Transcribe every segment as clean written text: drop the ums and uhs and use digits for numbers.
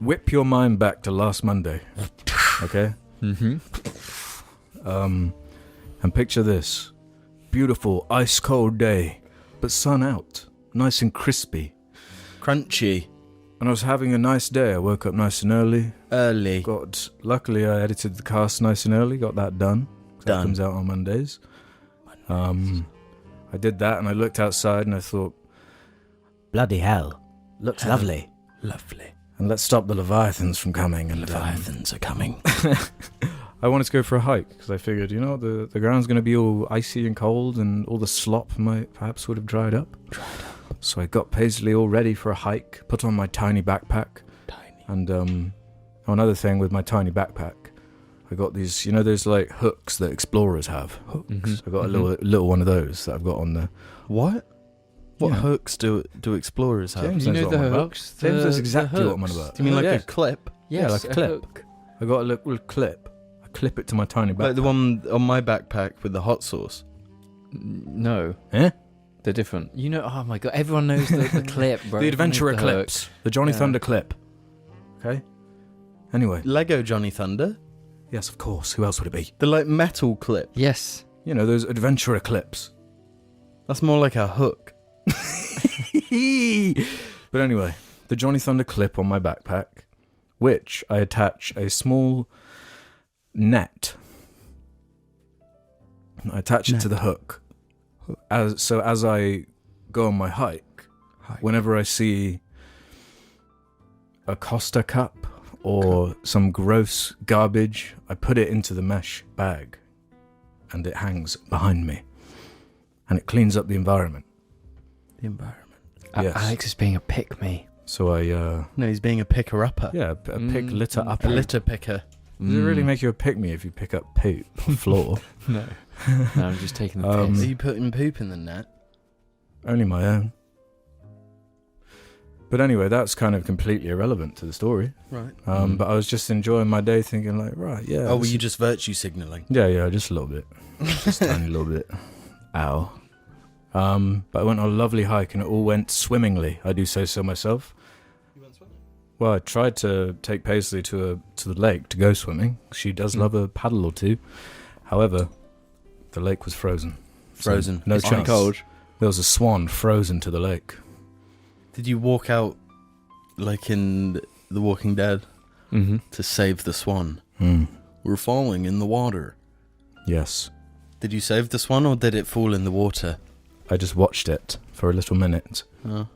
whip your mind back to last Monday, okay? Mm-hmm. And picture this. Beautiful, ice-cold day, but sun out, nice and crispy. Crunchy. And I was having a nice day. I woke up nice and early. Luckily, I edited the cast nice and early, got that done. That comes out on Mondays. I did that, and I looked outside, and I thought, bloody hell, looks lovely. Lovely. And let's stop the Leviathans from coming. And Leviathans are coming. I wanted to go for a hike, because I figured, the ground's going to be all icy and cold, and all the slop perhaps would have dried up. So I got Paisley all ready for a hike, put on my tiny backpack. And another thing with my tiny backpack, I got these, those like hooks that explorers have. Hooks. Mm-hmm. I got a little one of those that I've got on the... What hooks do explorers have? James You knows know what the I'm about. hooks? James knows The exactly what I'm on hooks. about. Do you mean Yeah. a clip? Yes, like a clip. hook. I got a little clip. I clip it to my tiny backpack. Like the one on my backpack with the hot sauce? No. Eh? They're different. Oh my god, everyone knows the clip, bro. The adventurer Everyone knows the clips. The Johnny Yeah. Thunder clip. Okay? Anyway. Lego Johnny Thunder? Yes, of course. Who else would it be? The like metal clip. Yes. Those adventurer clips. That's more like a hook. But anyway, the Johnny Thunder clip on my backpack, which I attach a small net. I attach it to the hook. As I go on my hike, whenever I see a Costa cup or some gross garbage, I put it into the mesh bag and it hangs behind me. And it cleans up the environment. The environment. Yes. Alex is being a pick-me. So I, No, he's being a picker-upper. yeah, a pick litter up. A litter picker. Does it really make you a pick-me if you pick up poop on the floor? No. No, I'm just taking the Are piss. you putting poop in the net? Only my own. But anyway, that's kind of completely irrelevant to the story. Right. But I was just enjoying my day thinking like, right, yeah. Oh, were you just virtue signalling? Yeah, just a little bit. Just a tiny little bit. Ow. But I went on a lovely hike and it all went swimmingly. I do say so myself. You went swimming? Well, I tried to take Paisley to the lake to go swimming. She does love a paddle or two. However, the lake was frozen. Frozen. So no It's chance. cold. There was a swan frozen to the lake. Did you walk out like in The Walking Dead Mm-hmm. to save the swan? Mm. We're falling in the water. Yes. Did you save the swan or did it fall in the water? I just watched it for a little minute. Oh.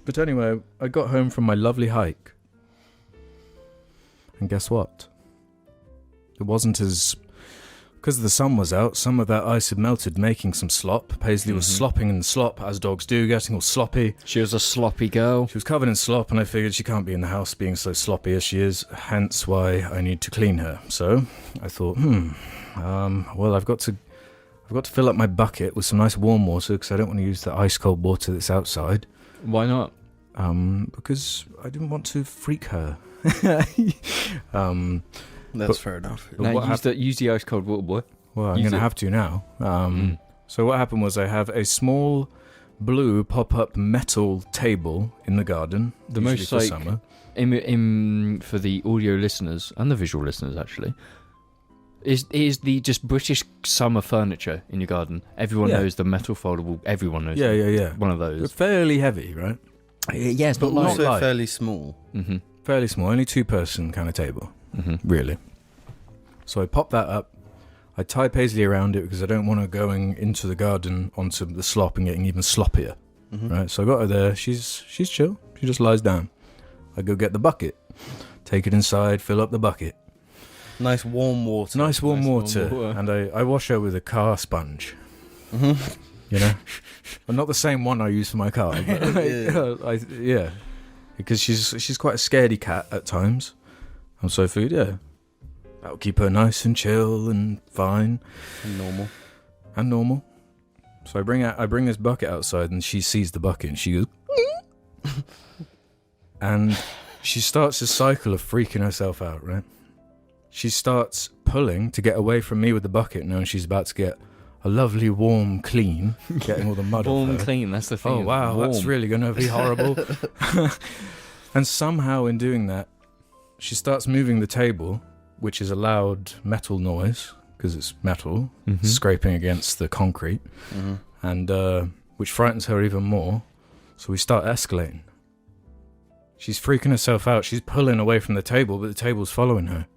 But anyway, I got home from my lovely hike. And guess what? It wasn't as... Because the sun was out, some of that ice had melted, making some slop. Paisley was slopping in the slop, as dogs do, getting all sloppy. She was a sloppy girl. She was covered in slop, and I figured she can't be in the house being so sloppy as she is, hence why I need to clean her. So I thought, well, I've got to fill up my bucket with some nice warm water, because I don't want to use the ice-cold water that's outside. Why not? Because I didn't want to freak her. That's fair enough. But No, what use the ice cold water, boy. Well, I'm Use going to it. have to now. So what happened was I have a small blue pop-up metal table in the garden. The usually most, for like, summer. For the audio listeners and the visual listeners, actually, is the just British summer furniture in your garden. Everyone Yeah. knows the metal foldable. Everyone knows. Yeah, them. yeah, yeah. One of They're those. fairly heavy, right? Yes, But but also light. fairly small. Mm-hmm. Fairly small, only two-person kind of table, really. So I pop that up. I tie Paisley around it because I don't want her going into the garden onto the slop and getting even sloppier. Right, so I got her there. She's chill. She just lies down. I go get the bucket, take it inside, fill up the bucket. Nice warm water. Nice warm water. water. And I wash her with a car sponge. You know? Well, not the same one I use for my car. But yeah. Because she's quite a scaredy cat at times. And so I figured, yeah, that'll keep her nice and chill and fine. And normal. So I bring this bucket outside and she sees the bucket and she goes... and she starts a cycle of freaking herself out, right? She starts pulling to get away from me with the bucket, knowing she's about to get a lovely warm clean, getting all the mud off Warm her. and clean. That's the thing. Oh wow, that's really going to be horrible. And somehow in doing that, she starts moving the table, which is a loud metal noise because it's metal scraping against the concrete, and which frightens her even more. So we start escalating. She's freaking herself out. She's pulling away from the table, but the table's following her.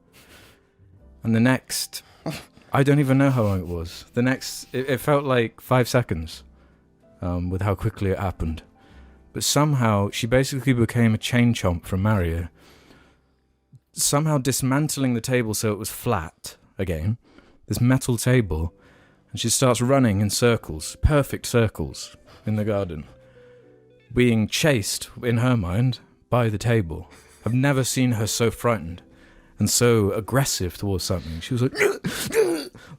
And the next, I don't even know how long it was. The next, it felt like 5 seconds with how quickly it happened. But somehow, she basically became a chain chomp from Mario. Somehow dismantling the table so it was flat again. This metal table. And she starts running in circles, perfect circles, in the garden. Being chased, in her mind, by the table. I've never seen her so frightened and so aggressive towards something. She was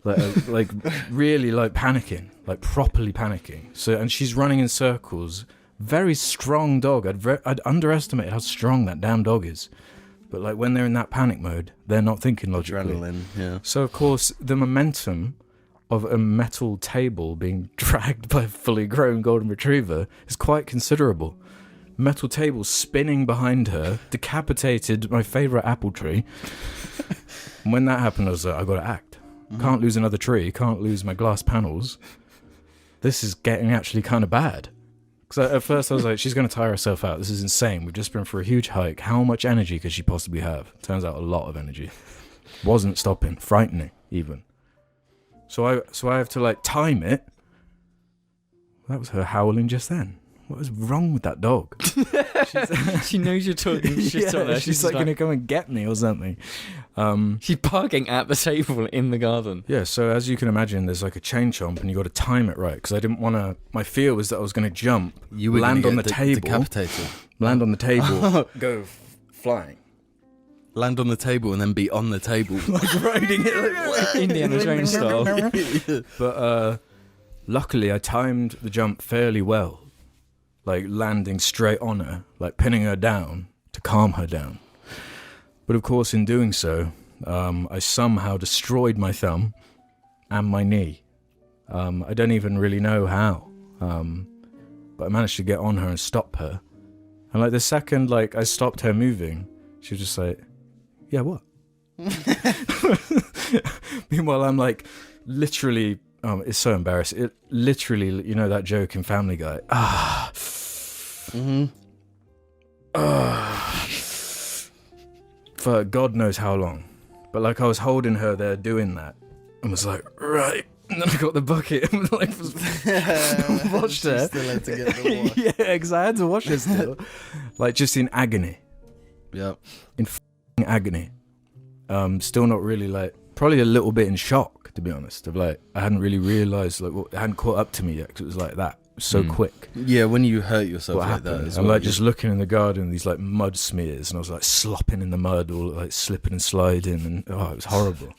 like really like panicking, like properly panicking. So, and she's running in circles. Very strong dog. I'd underestimated how strong that damn dog is. But like when they're in that panic mode, they're not thinking logically. Adrenaline, yeah. So of course the momentum of a metal table being dragged by a fully grown golden retriever is quite considerable. Metal table spinning behind her, decapitated my favourite apple tree. And when that happened, I was like, I got to act. Can't lose another tree. Can't lose my glass panels. This is getting actually kind of bad. Because at first I was like, she's going to tire herself out. This is insane. We've just been for a huge hike. How much energy could she possibly have? Turns out a lot of energy. Wasn't stopping. Frightening, even. So I have to like time it. That was her howling just then. What was wrong with that dog? She knows you're talking shit on her. She's like going to come and get me or something. She's barking at the table in the garden. Yeah, so as you can imagine, there's like a chain chomp and you got to time it right. Because I didn't want to... My fear was that I was going to jump, land on the table, decapitated. land on the table, go flying. Land on the table and then be on the table. Like riding it like Indiana Jones style. But luckily I timed the jump fairly well. Like landing straight on her, like pinning her down to calm her down. But of course, in doing so, I somehow destroyed my thumb and my knee. I don't even really know how, but I managed to get on her and stop her. And like the second, like I stopped her moving, she was just like, "Yeah, what?" Meanwhile, I'm like, literally. It's so embarrassing. It literally, you know that joke in Family Guy. For God knows how long. But like I was holding her there doing that and was like, right. And then I got the bucket and like watched her. Still had to get the wash. Yeah, because I had to watch her still. Like just in agony. Yep. In agony. Still not really like, probably a little bit in shock, to be honest. Of like, I hadn't really realised, like, it hadn't caught up to me yet because it was like that. So quick. Yeah, when you hurt yourself what like happened? that as I'm well, like just looking in the garden, these like mud smears, and I was like slopping in the mud, or like slipping and sliding, and it was horrible.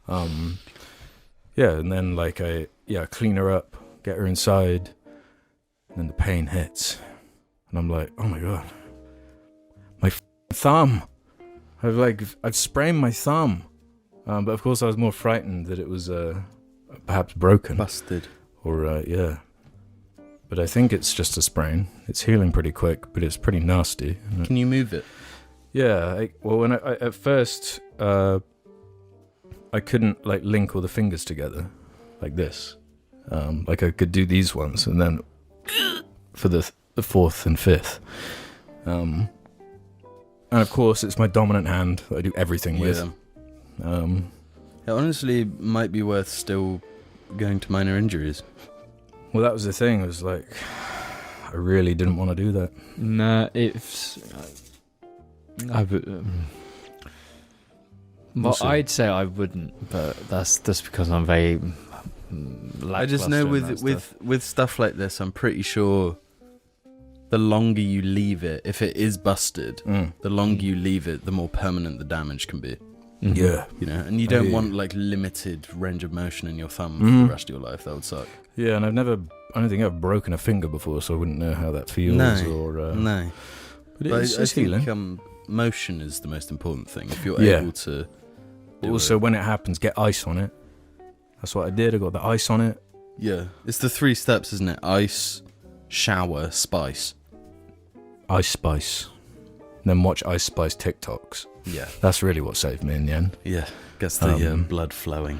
Yeah, and then like I clean her up, get her inside, and then the pain hits, and I'm like, oh my god, my thumb! I've sprained my thumb, but of course I was more frightened that it was perhaps broken, busted, or yeah. But I think it's just a sprain. It's healing pretty quick, but it's pretty nasty. Can you move it? Yeah. When I at first, I couldn't like link all the fingers together, like this. Like I could do these ones, and then for the fourth and fifth. And of course, it's my dominant hand that I do everything with. It honestly might be worth still going to minor injuries. Well, that was the thing. It was like, I really didn't want to do that. Nah, it's... well, I'd say I wouldn't, but that's just because I'm very... I just know with stuff like this, I'm pretty sure the longer you leave it, if it is busted, the longer you leave it, the more permanent the damage can be. Mm-hmm. Yeah. You know, and you don't want like limited range of motion in your thumb for the rest of your life. That would suck. Yeah, and I don't think I've broken a finger before, so I wouldn't know how that feels. No. But it's healing. Think, motion is the most important thing. If you're able to. Also, when it happens, get ice on it. That's what I did. I got the ice on it. Yeah, it's the 3 steps, isn't it? Ice, shower, spice. Ice spice. then watch Ice Spice TikToks. Yeah. That's really what saved me in the end. Yeah. Gets the blood flowing.